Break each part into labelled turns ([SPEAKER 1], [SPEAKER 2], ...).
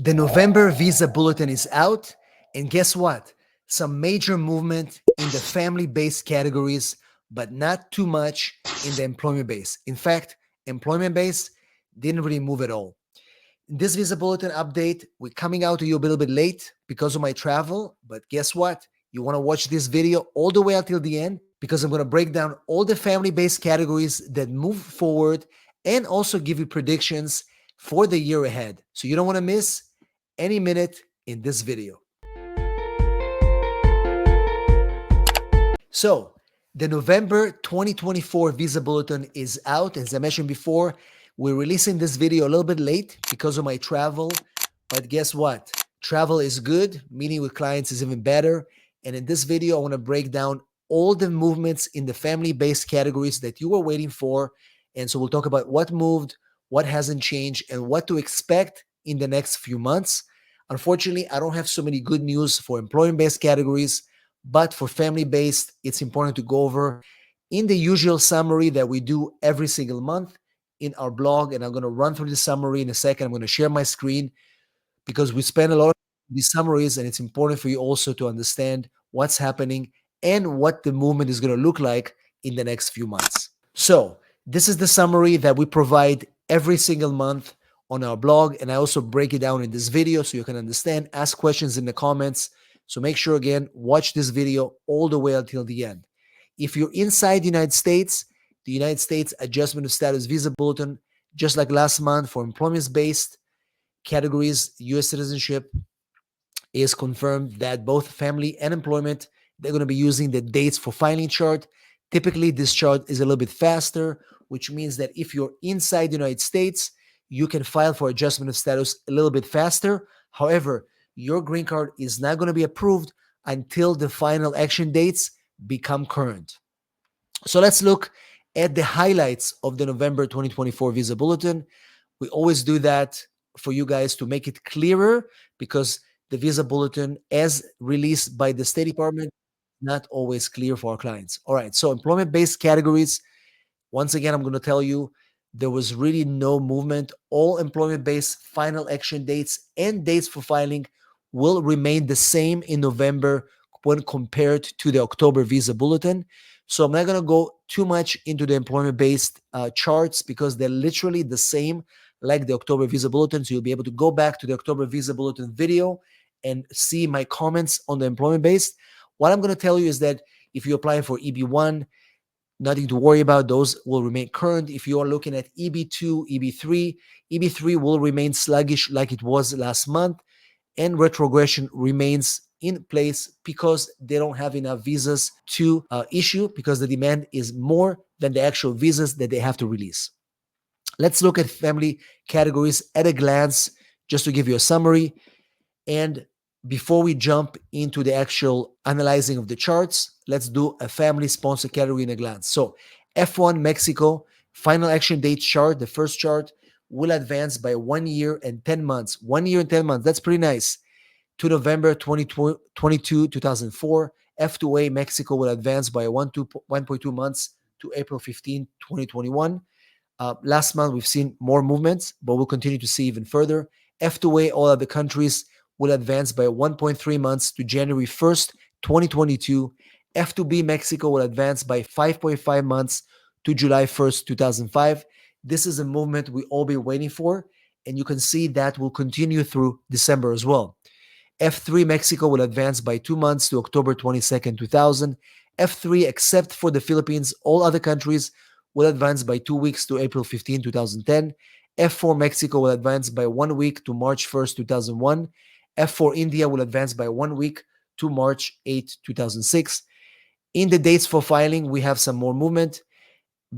[SPEAKER 1] The November Visa Bulletin is out, and guess what? Some major movement in the family-based categories, but not too much in the employment base. In fact, employment base didn't really move at all. In this Visa Bulletin update, we're coming out to you a little bit late because of my travel, but guess what? You want to watch this video all the way until the end because I'm going to break down all the family-based categories that move forward and also give you predictions for the year ahead. So you don't want to miss any minute in this video. So the November 2024 Visa Bulletin is out. As I mentioned before, we're releasing this video a little bit late because of my travel, but guess what? Travel is good. Meeting with clients is even better. And in this video, I want to break down all the movements in the family-based categories that you were waiting for. And so we'll talk about what moved, what hasn't changed, and what to expect in the next few months. Unfortunately, I don't have so many good news for employment-based categories, but for family-based, it's important to go over in the usual summary that we do every single month in our blog. And I'm going to run through the summary in a second. I'm going to share my screen because we spend a lot of these summaries, and it's important for you also to understand what's happening and what the movement is going to look like in the next few months. So this is the summary that we provide every single month on our blog, and I also break it down in this video so you can understand. Ask questions in the comments. So make sure, again, watch this video all the way until the end. If you're inside the United States Adjustment of Status Visa Bulletin, just like last month for employment-based categories, U.S. citizenship is confirmed that both family and employment, they're going to be using the dates for filing chart. Typically, this chart is a little bit faster, which means that if you're inside the United States, you can file for adjustment of status a little bit faster. However, your green card is not going to be approved until the final action dates become current. So let's look at the highlights of the November 2024 Visa Bulletin. We always do that for you guys to make it clearer because the Visa Bulletin, as released by the State Department, not always clear for our clients. All right, so employment-based categories, once again, I'm going to tell you, there was really no movement. All employment-based final action dates and dates for filing will remain the same in November when compared to the October Visa Bulletin. So I'm not going to go too much into the employment-based charts because they're literally the same like the October Visa Bulletin. So you'll be able to go back to the October Visa Bulletin video and see my comments on the employment-based. What I'm going to tell you is that if you're applying for EB1, nothing to worry about. Those will remain current. If you are looking at EB2, EB3 will remain sluggish like it was last month, and retrogression remains in place because they don't have enough visas to issue because the demand is more than the actual visas that they have to release. Let's look at family categories at a glance just to give you a summary. And before we jump into the actual analyzing of the charts, let's do a family sponsor category in a glance. So F1 Mexico, final action date chart, the first chart, will advance by 1 year and 10 months. 1 year and 10 months, that's pretty nice. To November 2022, 2004. F2A Mexico will advance by 1.2 months to April 15, 2021. Last month, we've seen more movements, but we'll continue to see even further. F2A, all other countries, will advance by 1.3 months to January 1st, 2022. F2B Mexico will advance by 5.5 months to July 1st, 2005. This is a movement we all been waiting for, and you can see that will continue through December as well. F3 Mexico will advance by 2 months to October 22nd, 2000. F3, except for the Philippines, all other countries will advance by 2 weeks to April 15, 2010. F4 Mexico will advance by 1 week to March 1st, 2001. F4 India will advance by 1 week to March 8, 2006. In the dates for filing, we have some more movement.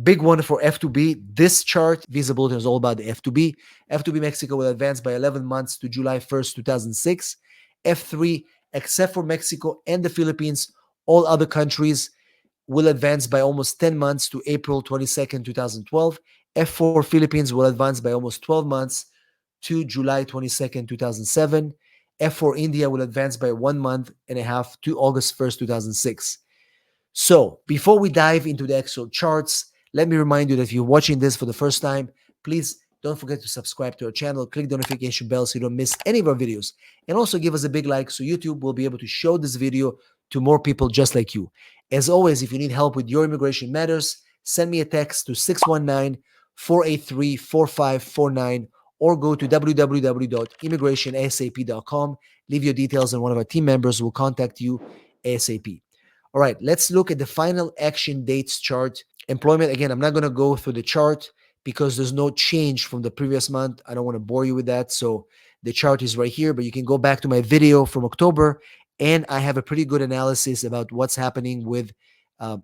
[SPEAKER 1] Big one for F2B. This chart, Visa Bulletin, is all about the F2B. F2B Mexico will advance by 11 months to July 1st, 2006. F3, except for Mexico and the Philippines, all other countries will advance by almost 10 months to April 22nd, 2012. F4 Philippines will advance by almost 12 months to July 22nd, 2007. F4 India will advance by 1 month and a half to August 1st, 2006. So before we dive into the actual charts, let me remind you that if you're watching this for the first time, please Don't forget to subscribe to our channel, click the notification bell so you don't miss any of our videos. And also give us a big like so YouTube will be able to show this video to more people just like you. As always, if you need help with your immigration matters, send me a text to 619-483-4549 or go to www.immigrationasap.com. Leave your details and one of our team members will contact you ASAP. All right, let's look at the final action dates chart. Employment, again, I'm not going to go through the chart because there's no change from the previous month. I don't want to bore you with that. So the chart is right here, but you can go back to my video from October, and I have a pretty good analysis about what's happening with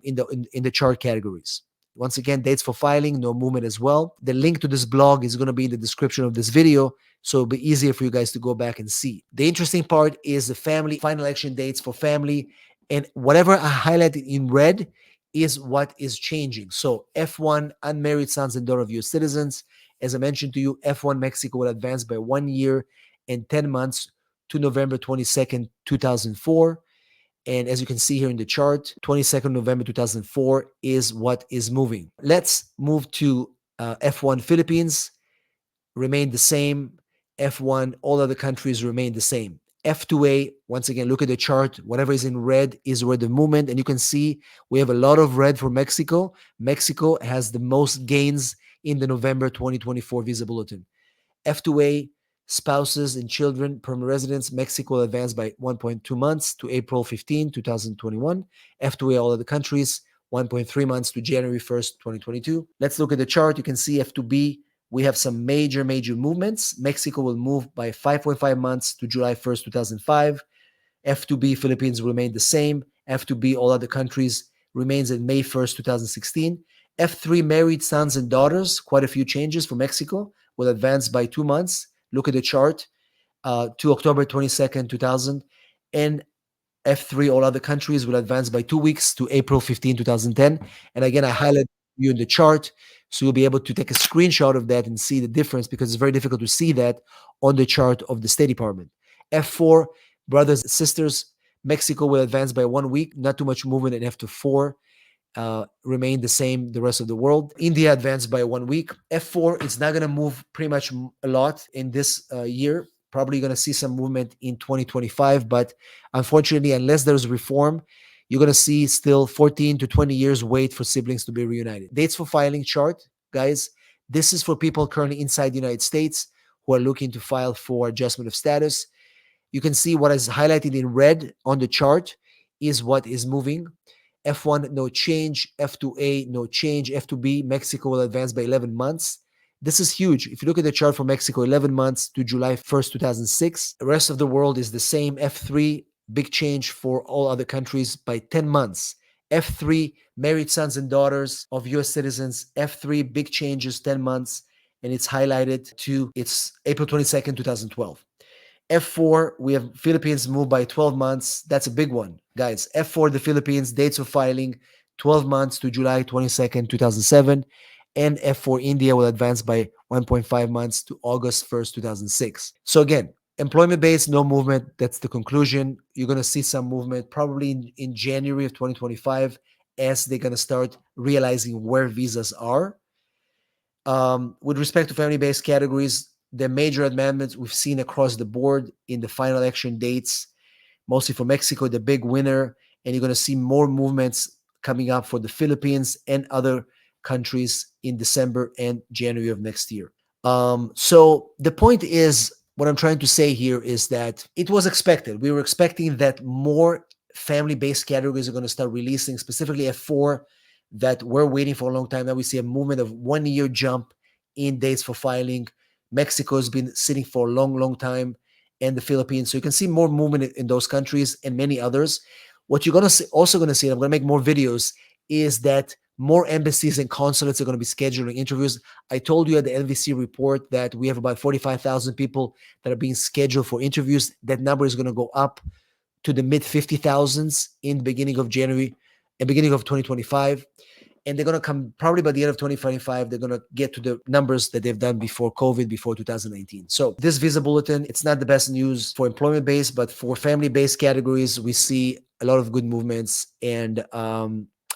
[SPEAKER 1] in the chart categories. Once again, dates for filing, no movement as well. The link to this blog is going to be in the description of this video, so it'll be easier for you guys to go back and see. The interesting part is the family final action dates for family, and whatever I highlighted in red is what is changing. So F1, unmarried sons and daughters of U.S. citizens. As I mentioned to you, F1 Mexico will advance by 1 year and 10 months to November 22nd, 2004. And as you can see here in the chart, 22nd November 2004 is what is moving. Let's move to F1 Philippines, remain the same. F1, all other countries remain the same. F2A, once again, look at the chart. Whatever is in red is where the movement, and you can see we have a lot of red for Mexico. Mexico has the most gains in the November 2024 Visa Bulletin. F2A, spouses and children, permanent residents, Mexico advanced by 1.2 months to April 15, 2021. F2A, all other countries, 1.3 months to January 1st, 2022. Let's look at the chart. You can see F2B, we have some major movements. Mexico will move by 5.5 months to July 1st, 2005. F2B, Philippines remain the same. F2B, all other countries, remains in May 1st, 2016. F3, married sons and daughters, quite a few changes for Mexico, will advance by 2 months. Look at the chart to October 22nd, 2000. And F3, all other countries, will advance by 2 weeks to April 15, 2010. And again, I highlight you in the chart, so you'll be able to take a screenshot of that and see the difference because it's very difficult to see that on the chart of the State Department. F4, brothers and sisters, Mexico will advance by 1 week, not too much movement in F4. Remain the same the rest of the world. India advanced by 1 week. F4, it's not going to move pretty much a lot in this year. Probably going to see some movement in 2025, but unfortunately, unless there's reform, you're going to see still 14 to 20 years wait for siblings to be reunited. Dates for filing chart, guys. This is for people currently inside the United States who are looking to file for adjustment of status. You can see what is highlighted in red on the chart is what is moving. F1, no change. F2A, no change. F2B, Mexico will advance by 11 months. This is huge. If you look at the chart for Mexico, 11 months to July 1st, 2006. The rest of the world is the same. F3, big change for all other countries by 10 months. F3, married sons and daughters of U.S. citizens. F3, big changes, 10 months. And it's highlighted to it's April 22nd, 2012. F4, we have Philippines move by 12 months. That's a big one, guys. F4, the Philippines, dates of filing, 12 months to July 22nd, 2007. And F4, India will advance by 1.5 months to August 1st, 2006. So again, employment-based, no movement. That's the conclusion. You're going to see some movement probably in January of 2025 as they're going to start realizing where visas are. With respect to family-based categories, the major amendments we've seen across the board in the final action dates, mostly for Mexico, the big winner, and you're going to see more movements coming up for the Philippines and other countries in December and January of next year. So the point is, what I'm trying to say here is that it was expected. We were expecting that more family-based categories are going to start releasing, specifically F4, that we're waiting for a long time. Now we see a movement of 1 year jump in dates for filing. Mexico has been sitting for a long time, and the Philippines. So you can see more movement in those countries and many others. What you're also going to see, and I'm going to make more videos, is that more embassies and consulates are going to be scheduling interviews. I told you at the NVC report that we have about 45,000 people that are being scheduled for interviews. That number is going to go up to the mid 50,000s in the beginning of January and beginning of 2025. And they're going to come probably by the end of 2025, they're going to get to the numbers that they've done before COVID, before 2019. So this Visa Bulletin, it's not the best news for employment-based, but for family-based categories, we see a lot of good movements. And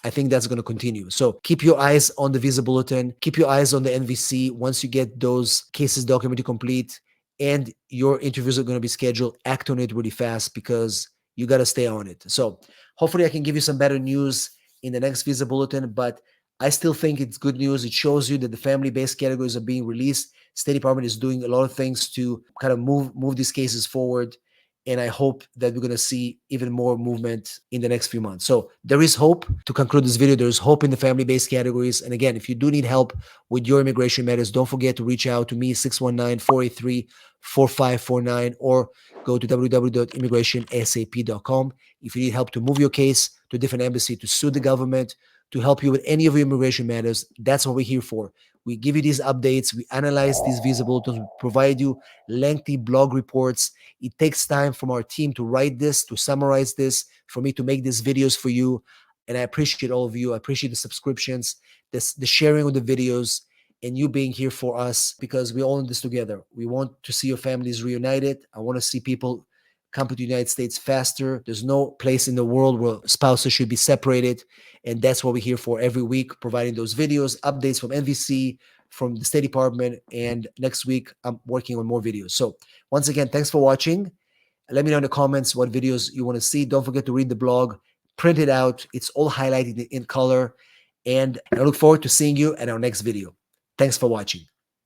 [SPEAKER 1] I think that's going to continue. So keep your eyes on the Visa Bulletin, keep your eyes on the NVC. Once you get those cases documented complete and your interviews are going to be scheduled, act on it really fast because you got to stay on it. So hopefully I can give you some better news in the next Visa Bulletin, but I still think it's good news. It shows you that the family-based categories are being released. State Department is doing a lot of things to kind of move these cases forward. And I hope that we're going to see even more movement in the next few months. So there is hope. To conclude this video, there is hope in the family-based categories. And again, if you do need help with your immigration matters, don't forget to reach out to me, 619-483-4549, or go to www.immigrationsap.com. If you need help to move your case to a different embassy, to sue the government, to help you with any of your immigration matters, that's what we're here for. We give you these updates. We analyze these Visa bulletins. We provide you lengthy blog reports. It takes time from our team to write this, to summarize this, for me to make these videos for you. And I appreciate all of you. I appreciate the subscriptions, the sharing of the videos, and you being here for us because we're all in this together. We want to see your families reunited. I want to see people come to the United States faster. There's no place in the world where spouses should be separated. And that's what we're here for every week, providing those videos, updates from NVC, from the State Department. And next week, I'm working on more videos. So once again, thanks for watching. Let me know in the comments what videos you want to see. Don't forget to read the blog, print it out. It's all highlighted in color. And I look forward to seeing you in our next video. Thanks for watching.